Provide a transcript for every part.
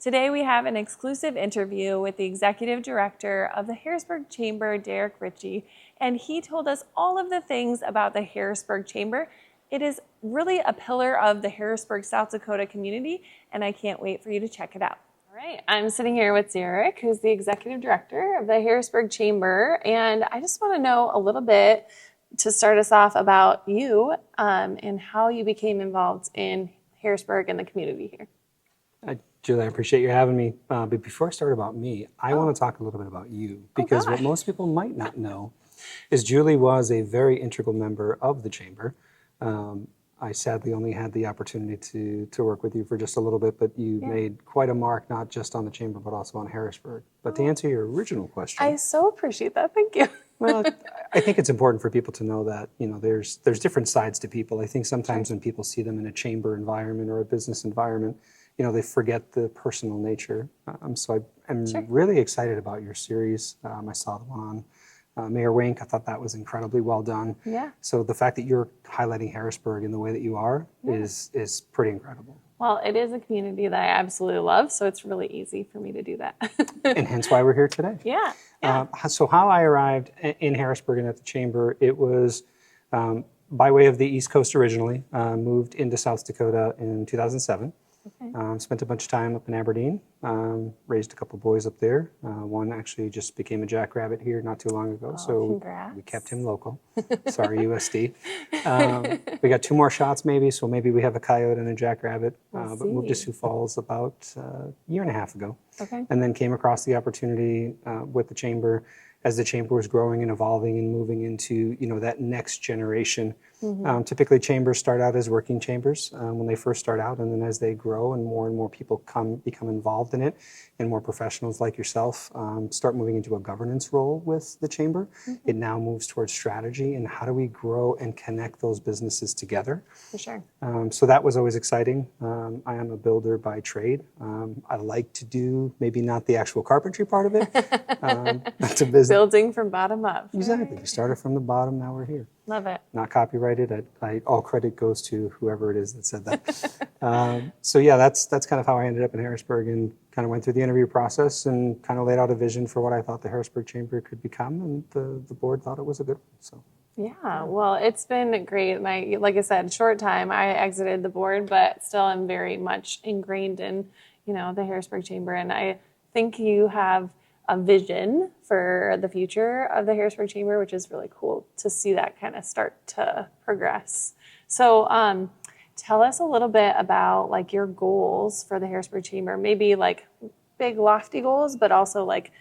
Today we have an exclusive interview with the Executive Director of the Harrisburg Chamber, Derek Ritchie, and he told us all of the things about the Harrisburg Chamber. It is really a pillar of the Harrisburg, South Dakota community, and I can't wait for you to check it out. All right, I'm sitting here with Derek, who's the Executive Director of the Harrisburg Chamber, and I just want to know a little bit to start us off about you and how you became involved in Harrisburg and the community here. Julie, I appreciate you having me. But before I start about me, I want to talk a little bit about you, because what most people might not know is Julie was a very integral member of the Chamber. I sadly only had the opportunity to work with you for just a little bit, but you made quite a mark, not just on the Chamber, but also on Harrisburg. But to answer your original question, I so appreciate that. Thank you. well, I think it's important for people to know that, there's different sides to people. I think sometimes when people see them in a chamber environment or a business environment, they forget the personal nature. So I'm really excited about your series. I saw the one on Mayor Wink. I thought that was incredibly well done. Yeah. So the fact that you're highlighting Harrisburg in the way that you are is pretty incredible. Well, it is a community that I absolutely love, so it's really easy for me to do that. And hence why we're here today. Yeah. So how I arrived in Harrisburg and at the Chamber, it was by way of the East Coast originally, moved into South Dakota in 2007. Okay. Spent a bunch of time up in Aberdeen, raised a couple boys up there. One actually just became a jackrabbit here not too long ago, so congrats. We kept him local. Sorry, USD. We got 2 more shots maybe, so maybe we have a coyote and a jackrabbit, but moved to Sioux Falls about a year and a half ago. Okay. And then came across the opportunity with the Chamber as the Chamber was growing and evolving and moving into that next generation. Mm-hmm. Typically, chambers start out as working chambers when they first start out, and then as they grow and more people become involved in it, and more professionals like yourself start moving into a governance role with the Chamber, it now moves towards strategy and how do we grow and connect those businesses together. For sure. So that was always exciting. I am a builder by trade. I like to do maybe not the actual carpentry part of it. That's a business. Building from bottom up. Exactly. We started from the bottom, now we're here. Love it. Not copyrighted. All credit goes to whoever it is that said that. So yeah, that's kind of how I ended up in Harrisburg, and kind of went through the interview process and kind of laid out a vision for what I thought the Harrisburg Chamber could become, and the board thought it was a good one. So. Yeah, well, it's been great. And like I said, short time, I exited the board, but still am very much ingrained in, the Harrisburg Chamber. And I think you have a vision for the future of the Harrisburg Chamber, which is really cool to see that kind of start to progress. So tell us a little bit about like your goals for the Harrisburg Chamber, maybe like big lofty goals, but also like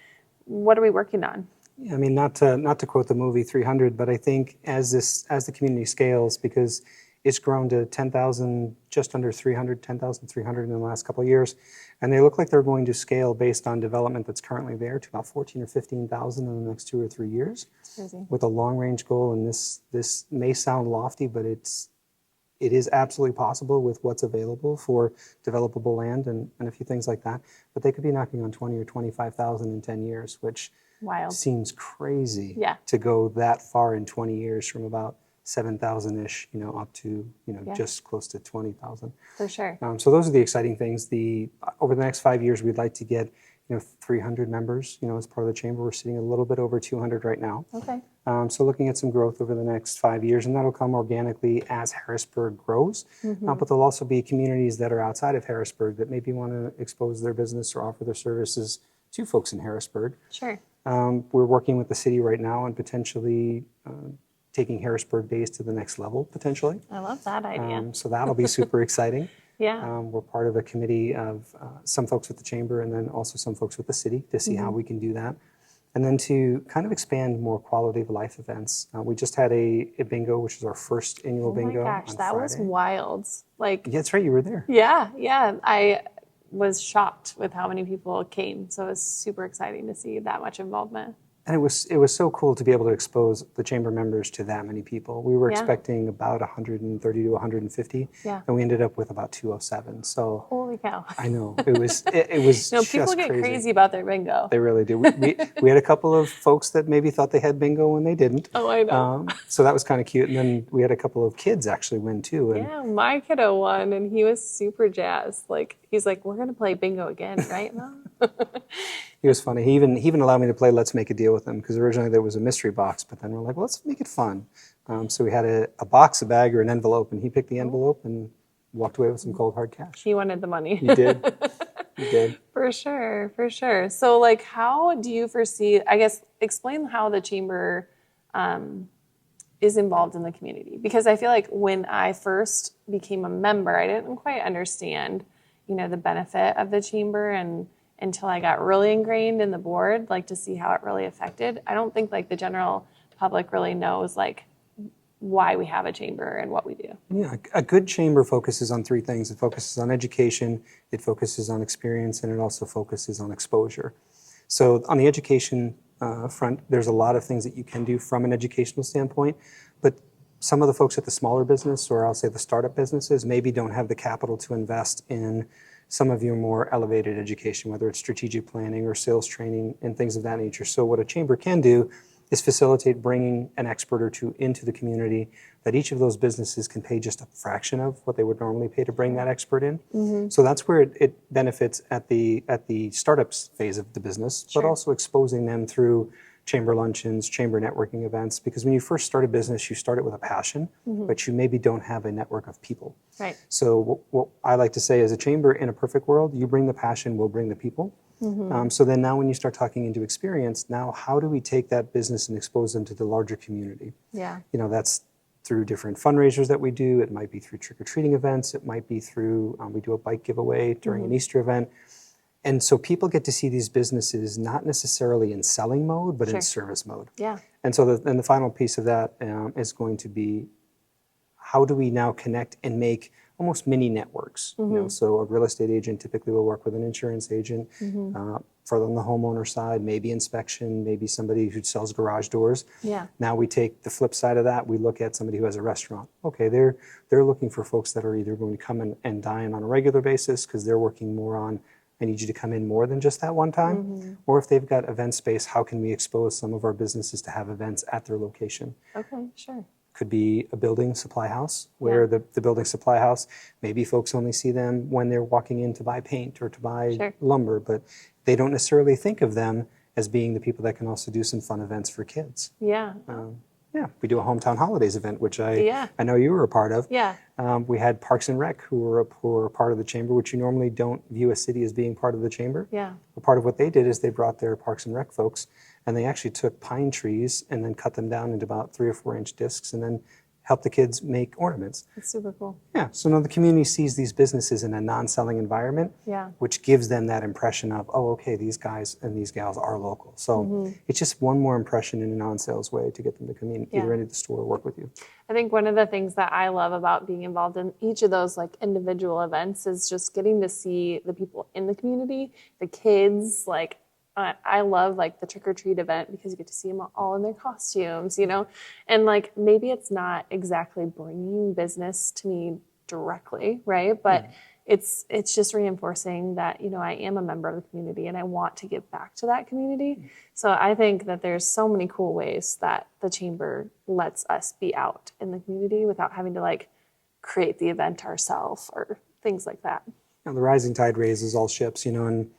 what are we working on? Yeah, I mean, not to quote the movie 300, but I think as the community scales, because it's grown to 10,000, just under 300, 10,300 in the last couple of years, and they look like they're going to scale based on development that's currently there to about 14 or 15,000 in the next 2 or 3 years. That's crazy. With a long-range goal, and this may sound lofty, but it is absolutely possible with what's available for developable land and a few things like that. But they could be knocking on 20 or 25,000 in 10 years, which wild. Seems crazy to go that far in 20 years from about 7,000-ish, up to, just close to 20,000. For sure. So those are the exciting things. Over the next 5 years, we'd like to get, 300 members, as part of the Chamber. We're sitting a little bit over 200 right now. Okay. So looking at some growth over the next 5 years, and that'll come organically as Harrisburg grows. Mm-hmm. But there'll also be communities that are outside of Harrisburg that maybe want to expose their business or offer their services to folks in Harrisburg. Sure. We're working with the city right now on potentially taking Harrisburg Days to the next level, potentially. I love that idea. So that'll be super exciting. Yeah. We're part of a committee of some folks with the Chamber and then also some folks with the city to see how we can do that. And then to kind of expand more quality of life events. We just had a bingo, which is our first annual bingo. Oh my gosh, that Friday. was wild. Yeah, that's right, you were there. Yeah. I was shocked with how many people came. So it was super exciting to see that much involvement. And it was so cool to be able to expose the chamber members to that many people. We were Yeah. expecting about 130 to 150, Yeah. and we ended up with about 207. So Holy cow. I know it was No, just people get crazy. about their bingo. They really do. We had a couple of folks that maybe thought they had bingo when they didn't. Oh, I know. So that was kind of cute. And then we had a couple of kids actually win too. And Yeah, my kiddo won, and he was super jazzed. Like, he's like, "We're gonna play bingo again, right, Mom?" he was funny. He even allowed me to play Let's Make a Deal with him, because originally there was a mystery box, but then we're like, well, let's make it fun. So we had a box, a bag, or an envelope, and he picked the envelope and walked away with some cold hard cash. He wanted the money. He did. He did. For sure, for sure. So, like, how do you foresee, I guess, explain how the chamber is involved in the community? Because I feel like when I first became a member, I didn't quite understand, the benefit of the chamber, and until I got really ingrained in the board, like, to see how it really affected. I don't think, like, the general public really knows, like, why we have a chamber and what we do. Yeah, a good chamber focuses on three things. It focuses on education, it focuses on experience, and it also focuses on exposure. So on the education front, there's a lot of things that you can do from an educational standpoint, but some of the folks at the smaller business, or I'll say the startup businesses, maybe don't have the capital to invest in some of your more elevated education, whether it's strategic planning or sales training and things of that nature. So what a chamber can do is facilitate bringing an expert or two into the community that each of those businesses can pay just a fraction of what they would normally pay to bring that expert in. Mm-hmm. So that's where it benefits at the startups phase of the business, Sure. but also exposing them through chamber luncheons, chamber networking events, because when you first start a business, you start it with a passion, but you maybe don't have a network of people. Right. So what I like to say is, a chamber in a perfect world, you bring the passion, we'll bring the people. So then now when you start talking into experience, now how do we take that business and expose them to the larger community? Yeah. That's through different fundraisers that we do. It might be through trick-or-treating events. It might be through, we do a bike giveaway during an Easter event. And so people get to see these businesses not necessarily in selling mode, but Sure. in service mode. Yeah. And so then the final piece of that is going to be, how do we now connect and make almost mini networks? So a real estate agent typically will work with an insurance agent. For on the homeowner side, maybe inspection, maybe somebody who sells garage doors. Yeah. Now we take the flip side of that. We look at somebody who has a restaurant. Okay, they're looking for folks that are either going to come in and dine on a regular basis because they're working more on, I need you to come in more than just that one time. Or if they've got event space, how can we expose some of our businesses to have events at their location? Okay, sure. Could be a building supply house, where the building supply house, maybe folks only see them when they're walking in to buy paint or to buy Sure. lumber, but they don't necessarily think of them as being the people that can also do some fun events for kids. Yeah. Yeah, we do a hometown holidays event, which I know you were a part of. Yeah. We had Parks and Rec who were a part of the chamber, which you normally don't view a city as being part of the chamber. Yeah. But part of what they did is they brought their Parks and Rec folks, and they actually took pine trees and then cut them down into about 3 or 4 inch discs and then help the kids make ornaments. It's super cool. Yeah, so now the community sees these businesses in a non-selling environment, Yeah. which gives them that impression of, oh, okay, these guys and these gals are local. So it's just one more impression in a non-sales way to get them to come in, either into the store or work with you. I think one of the things that I love about being involved in each of those like individual events is just getting to see the people in the community, the kids. Like, I love like the trick or treat event because you get to see them all in their costumes, and like maybe it's not exactly bringing business to me directly, right? But it's just reinforcing that, I am a member of the community and I want to give back to that community. So I think that there's so many cool ways that the chamber lets us be out in the community without having to like create the event ourselves or things like that. Now, the rising tide raises all ships, and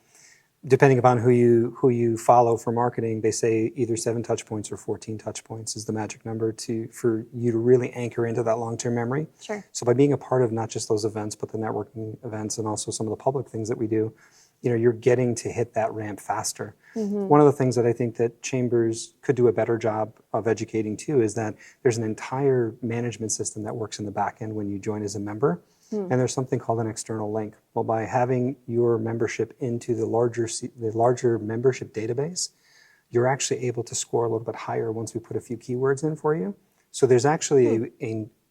depending upon who you follow for marketing, they say either 7 touch points or 14 touch points is the magic number for you to really anchor into that long-term memory. Sure. So by being a part of not just those events, but the networking events and also some of the public things that we do, you're getting to hit that ramp faster. One of the things that I think that chambers could do a better job of educating too is that there's an entire management system that works in the back end when you join as a member. And there's something called an external link. Well, by having your membership into the larger membership database, you're actually able to score a little bit higher once we put a few keywords in for you. So there's actually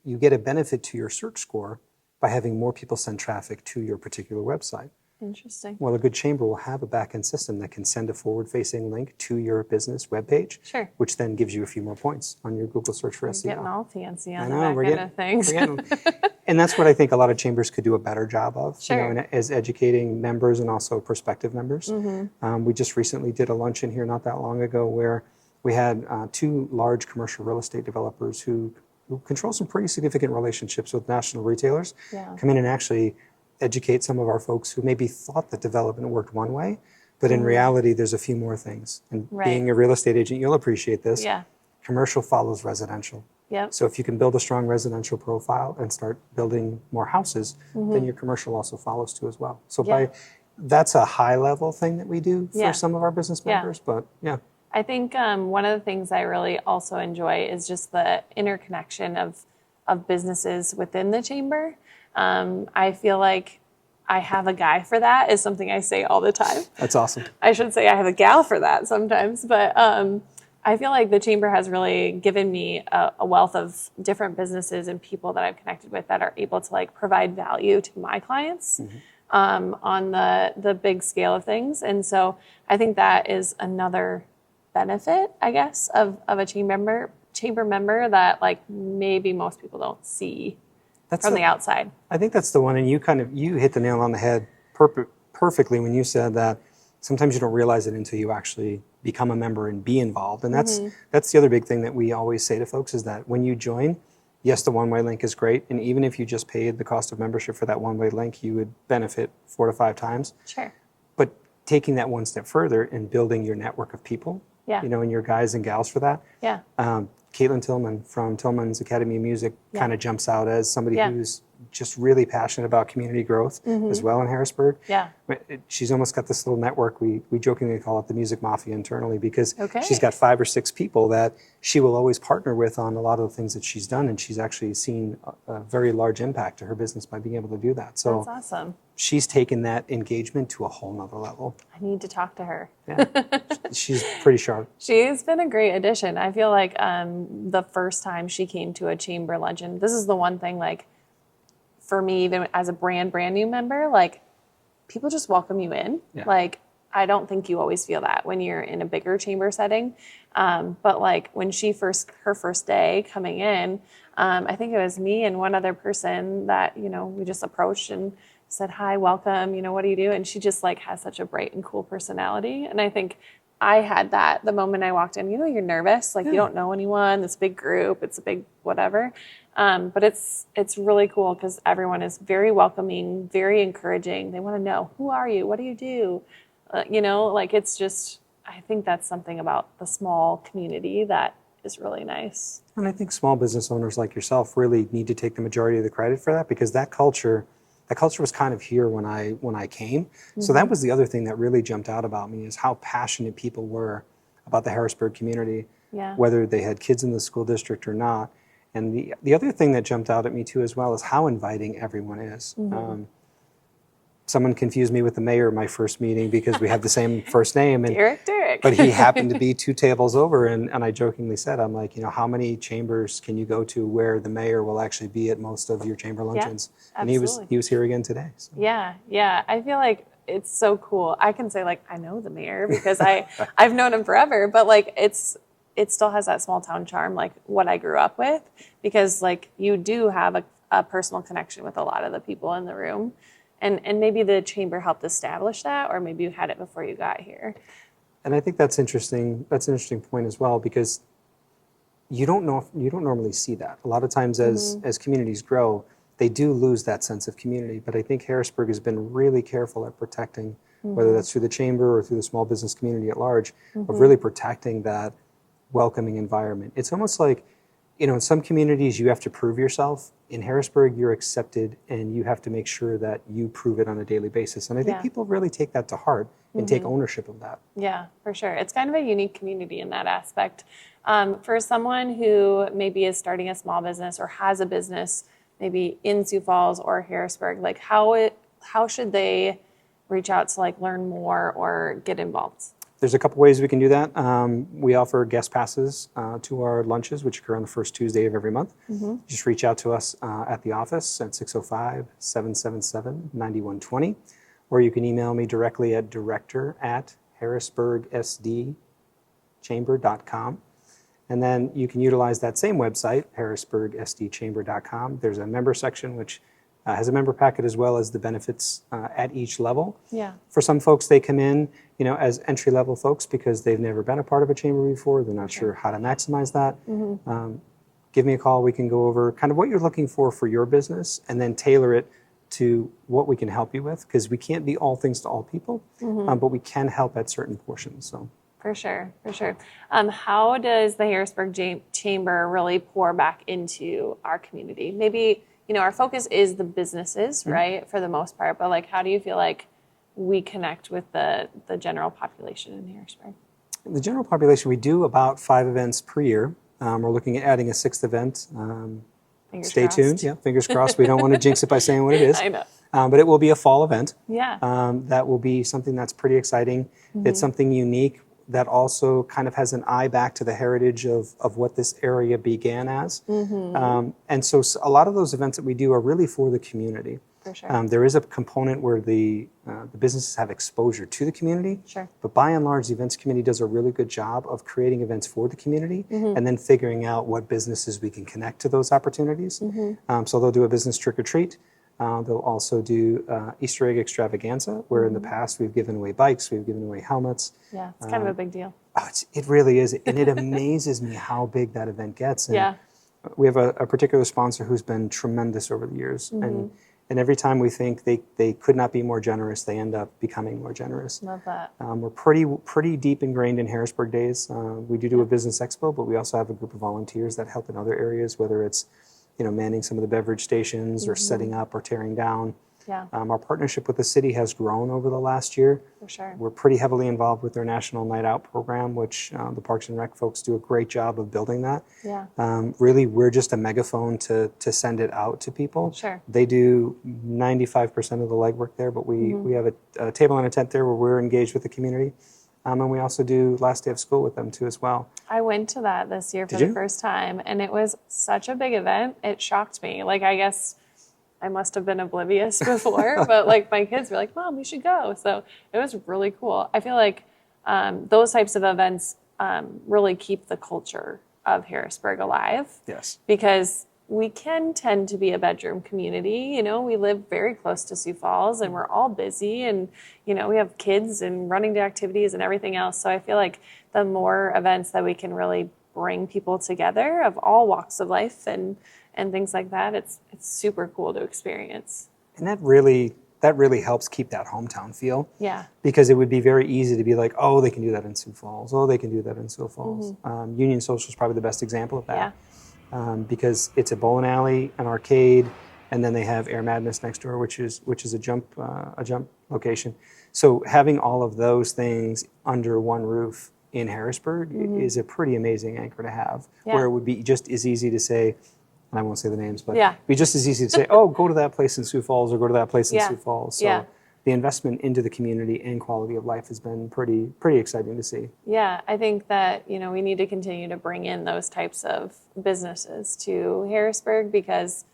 you get a benefit to your search score by having more people send traffic to your particular website. Interesting. Well, a good chamber will have a back-end system that can send a forward-facing link to your business webpage, Sure. which then gives you a few more points on your Google search for We're SEO. getting all fancy on I the know, back we're end getting, of things. we're getting, and that's what I think a lot of chambers could do a better job of, Sure. and as educating members and also prospective members. Mm-hmm. We just recently did a luncheon here not that long ago where we had two large commercial real estate developers who control some pretty significant relationships with national retailers Yeah. come in and actually educate some of our folks who maybe thought that development worked one way, but in reality, there's a few more things. And Right. being a real estate agent, you'll appreciate this. Yeah. Commercial follows residential. Yep. So if you can build a strong residential profile and start building more houses, then your commercial also follows too as well. So Yeah. that's a high level thing that we do for Yeah. some of our business Yeah. members, but yeah. I think one of the things I really also enjoy is just the interconnection of businesses within the chamber. I feel like I have a guy for that is something I say all the time. That's awesome. I should say I have a gal for that sometimes, but I feel like the chamber has really given me a wealth of different businesses and people that I've connected with that are able to like provide value to my clients on the big scale of things. And so I think that is another benefit, I guess, of a chamber member that like maybe most people don't see from the outside. I think that's the one, and you hit the nail on the head perfectly when you said that sometimes you don't realize it until you actually become a member and be involved. And that's the other big thing that we always say to folks is that when you join, yes, the one-way link is great, and even if you just paid the cost of membership for that one-way link, you would benefit 4 to 5 times. Sure. But taking that one step further and building your network of people, Yeah. and your guys and gals for that. Yeah. Caitlin Tillman from Tillman's Academy of Music kind of jumps out as somebody Yeah. who's just really passionate about community growth as well in Harrisburg. Yeah. She's almost got this little network. We jokingly call it the Music Mafia internally because Okay. she's got 5 or 6 people that she will always partner with on a lot of the things that she's done, and she's actually seen a very large impact to her business by being able to do that. So That's awesome. she's taken that engagement to a whole nother level. I need to talk to her. Yeah. She's pretty sharp. She's been a great addition. I feel like the first time she came to a chamber luncheon, this is the one thing, like, for me, even as a brand new member, like, people just welcome you in. Yeah. Like, I don't think you always feel that when you're in a bigger chamber setting. But like when her first day coming in, I think it was me and one other person that, we just approached and said, hi, welcome, what do you do? And she just like has such a bright and cool personality. And I think I had that the moment I walked in. You're nervous, like you don't know anyone, this big group, it's a big whatever. But it's really cool because everyone is very welcoming, very encouraging. They want to know, who are you? What do you do? It's just, I think that's something about the small community that is really nice. And I think small business owners like yourself really need to take the majority of the credit for that because that culture was kind of here when I came. Mm-hmm. So that was the other thing that really jumped out about me is how passionate people were about the Harrisburg community, whether they had kids in the school district or not. And the other thing that jumped out at me too as well is how inviting everyone is. Mm-hmm. Someone confused me with the mayor at my first meeting because we have the same first name. And, Derek. But he happened to be 2 tables over. And I jokingly said, I'm like, how many chambers can you go to where the mayor will actually be at most of your chamber luncheons? Yeah, and he was here again today. So. Yeah. I feel like it's so cool. I can say like, I know the mayor because I've known him forever, but like it still has that small town charm, like what I grew up with, because like you do have a personal connection with a lot of the people in the room. And maybe the chamber helped establish that, or maybe you had it before you got here. And I think that's interesting. That's an interesting point as well, because you don't normally see that. A lot of times as communities grow, they do lose that sense of community. But I think Harrisburg has been really careful at protecting, whether that's through the chamber or through the small business community at large, of really protecting that welcoming environment. It's almost like, in some communities you have to prove yourself. In Harrisburg, you're accepted and you have to make sure that you prove it on a daily basis. And I think people really take that to heart and take ownership of that. Yeah, for sure. It's kind of a unique community in that aspect. For someone who maybe is starting a small business or has a business maybe in Sioux Falls or Harrisburg, like how should they reach out to like learn more or get involved? There's a couple ways we can do that. We offer guest passes to our lunches, which occur on the first Tuesday of every month. Just reach out to us at the office at 605-777-9120. or you can email me directly at director@harrisburgsdchamber.com. And then you can utilize that same website, harrisburgsdchamber.com. There's a member section which has a member packet as well as the benefits at each level. Yeah. For some folks, they come in, as entry-level folks because they've never been a part of a chamber before. They're not sure how to maximize that. Give me a call. We can go over kind of what you're looking for your business and then tailor it to what we can help you with, because we can't be all things to all people, but we can help at certain portions. So. For sure. How does the Harrisburg Chamber really pour back into our community? Maybe, our focus is the businesses, right, for the most part, but how do you feel like we connect with the general population in Harrisburg? The general population, we do about 5 events per year. We're looking at adding a 6th event. Stay tuned. Yeah, fingers crossed. We don't want to jinx it by saying what it is. I know. But it will be a fall event. Yeah. That will be something that's pretty exciting. It's something unique that also kind of has an eye back to the heritage of what this area began as. And so a lot of those events that we do are really for the community. For sure. There is a component where the businesses have exposure to the community. Sure. But by and large, the events committee does a really good job of creating events for the community and then figuring out what businesses we can connect to those opportunities. So they'll do a business trick or treat. They'll also do Easter egg extravaganza, where in the past we've given away bikes, we've given away helmets. Yeah, it's kind of a big deal. It really is. And it amazes me how big that event gets. And we have a particular sponsor who's been tremendous over the years. And every time we think they could not be more generous, they end up becoming more generous. Love that. We're pretty deep ingrained in Harrisburg Days. We do a business expo, but we also have a group of volunteers that help in other areas, whether it's manning some of the beverage stations or setting up or tearing down. Yeah. Our partnership with the city has grown over the last year. For sure. We're pretty heavily involved with their National Night Out program, which the Parks and Rec folks do a great job of building that. Yeah. Really, we're just a megaphone to send it out to people. Sure. They do 95% of the legwork there, but we have a table and a tent there where we're engaged with the community. And we also do last day of school with them too as well. I went to that this year for the first time, and it was such a big event. It shocked me. I guess I must have been oblivious before, but my kids were like, "Mom, we should go." So it was really cool. I feel like those types of events really keep the culture of Harrisburg alive. Yes. Because we can tend to be a bedroom community. We live very close to Sioux Falls, and we're all busy, and we have kids and running to activities and everything else. So I feel like the more events that we can really bring people together of all walks of life and things like that, it's super cool to experience. And that really helps keep that hometown feel. Yeah. Because it would be very easy to be like, oh, they can do that in Sioux Falls. Oh, they can do that in Sioux Falls. Union Social is probably the best example of that. Yeah. Because it's a bowling alley, an arcade, and then they have Air Madness next door, which is a jump location. So having all of those things under one roof in Harrisburg is a pretty amazing anchor to have. Yeah. Where it would be just as easy to say, and I won't say the names, but yeah. it'd be just as easy to say, oh, go to that place in Sioux Falls or go to that place in Sioux Falls. So the investment into the community and quality of life has been pretty exciting to see. Yeah, I think that, we need to continue to bring in those types of businesses to Harrisburg because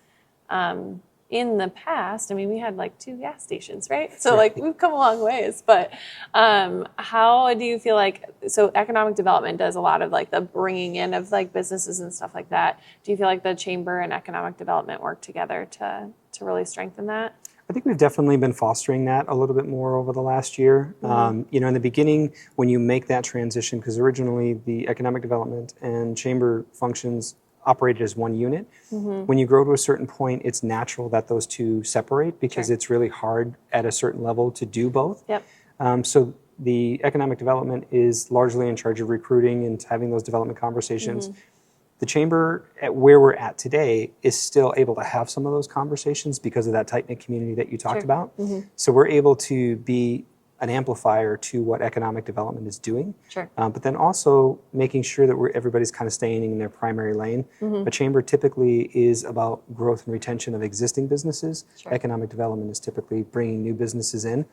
in the past, we had 2 gas stations, right? So we've come a long ways, but how do you feel so economic development does a lot of the bringing in of businesses and stuff like that. Do you feel like the chamber and economic development work together to really strengthen that? I think we've definitely been fostering that a little bit more over the last year. In the beginning, when you make that transition, because originally the economic development and chamber functions operated as one unit. When you grow to a certain point, it's natural that those two separate because it's really hard at a certain level to do both. Yep. So the economic development is largely in charge of recruiting and having those development conversations. The chamber, at where we're at today, is still able to have some of those conversations because of that tight-knit community that you talked about. So we're able to be an amplifier to what economic development is doing. Sure. But then also making sure that everybody's kind of staying in their primary lane. A chamber typically is about growth and retention of existing businesses. Sure. Economic development is typically bringing new businesses in.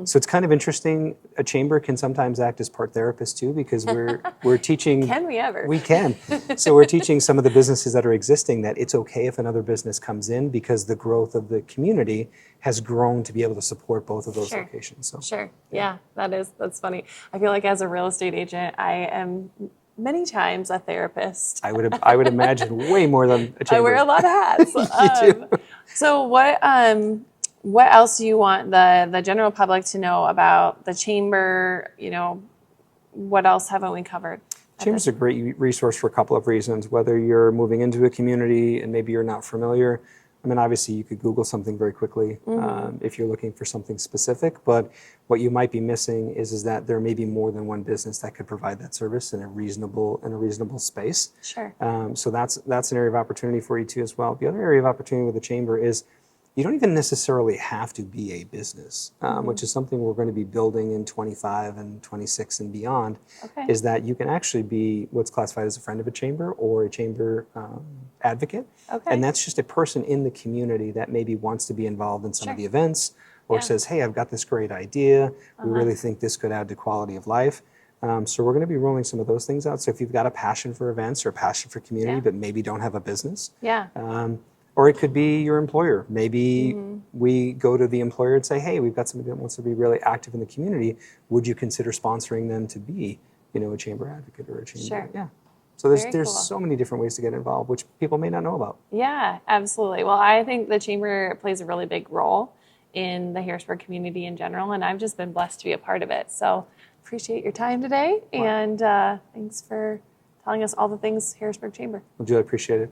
So it's kind of interesting. A chamber can sometimes act as part therapist too, because we're teaching. Can we ever? We can. So we're teaching some of the businesses that are existing that it's okay if another business comes in, because the growth of the community has grown to be able to support both of those Sure. locations. So Sure. Yeah, that's funny. I feel like as a real estate agent, I am many times a therapist. I would imagine way more than a chamber. I wear a lot of hats. You do. So what else do you want the general public to know about the chamber? You know, what else haven't we covered? Chamber's a great resource for a couple of reasons. Whether you're moving into a community and maybe you're not familiar, I mean, obviously you could Google something very quickly if you're looking for something specific, but what you might be missing is that there may be more than one business that could provide that service in a reasonable space. Sure. So that's an area of opportunity for you too as well. The other area of opportunity with the chamber is you don't even necessarily have to be a business, which is something we're going to be building in 25 and 26 and beyond, Okay. is that you can actually be what's classified as a friend of a chamber or a chamber advocate. Okay. And that's just a person in the community that maybe wants to be involved in some of the events or Yeah. says, hey, I've got this great idea. We really think this could add to quality of life. So we're going to be rolling some of those things out. So if you've got a passion for events or a passion for community, Yeah. but maybe don't have a business, Yeah. or it could be your employer. Maybe we go to the employer and say, hey, we've got somebody that wants to be really active in the community. Would you consider sponsoring them to be, a chamber advocate or a chamber? Sure. Yeah. So there's Very cool. so many different ways to get involved, which people may not know about. Yeah, absolutely. Well, I think the chamber plays a really big role in the Harrisburg community in general, and I've just been blessed to be a part of it. So appreciate your time today, and thanks for telling us all the things Harrisburg Chamber. Well, Julie, I appreciate it.